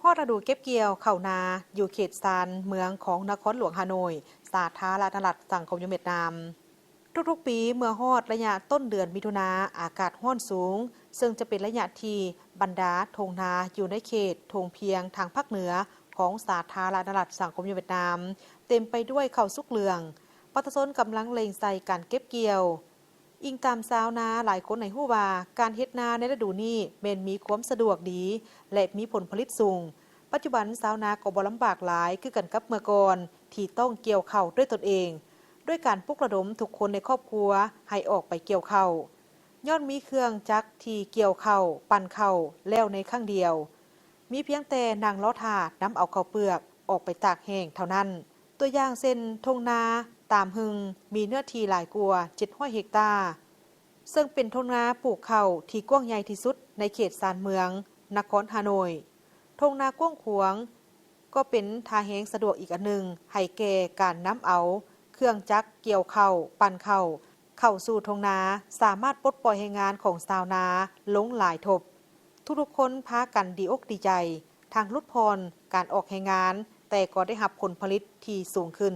อดฤดูเก็บเกี่ยวข้าวนาอยู่เขตซานเมืองของนครหลวงฮานอยสาธารณรัฐสังคมเวียดนามทุกๆปีเมื่อฮอดระยะต้นเดือนมิถุนาอากาศร้อนสูงซึ่งจะเป็นระยะที่บรรดาทงนาอยู่ในเขตทงเพียงทางภาคเหนือของสาธารณรัฐสังคมเวียดนามเต็มไปด้วยข้าวสุกเหลืองประชาชนกำลังเล็งใส่การเก็บเกี่ยวอิงตามชาวนาหลายคนในฮู้ว่าการเฮ็ดนาในฤดูนี้แม้นมีความสะดวกดีและมีผลผลิตสูงปัจจุบันชาวนาก็บ่ลำบากหลายคือกันกับเมื่อก่อนที่ต้องเกี่ยวข้าวด้วยตนเองด้วยการปลุกระดมทุกคนในครอบครัวให้ออกไปเกี่ยวข้าวย้อนมีเครื่องจักรที่เกี่ยวข้าวปั่นข้าวแล้วในครั้งเดียวมีเพียงแต่นางล้อถาดนำเอาข้าวเปลือกออกไปตากแห้งเท่านั้นตัวอย่างเช่นทงนาตามหึงมีเนื้อที่หลายกว่า700เฮกตาร์ซึ่งเป็นทงนาปลูกข้าวที่กว้างใหญ่ที่สุดในเขตซานเมืองนครฮานอยทงนากว้างขวางก็เป็นทาแห้งสะดวกอีกอันหนึ่งให้แก่การนำเอาเครื่องจักรเกี่ยวข้าวปั่นข้าวเข้าสู่ทงนาสามารถปลดปล่อยให้งานของชาวนาลงหลายทบทุกคนพากันดีอกดีใจทางลดพรการออกให้งานแต่ก็ได้รับผลผลิตที่สูงขึ้น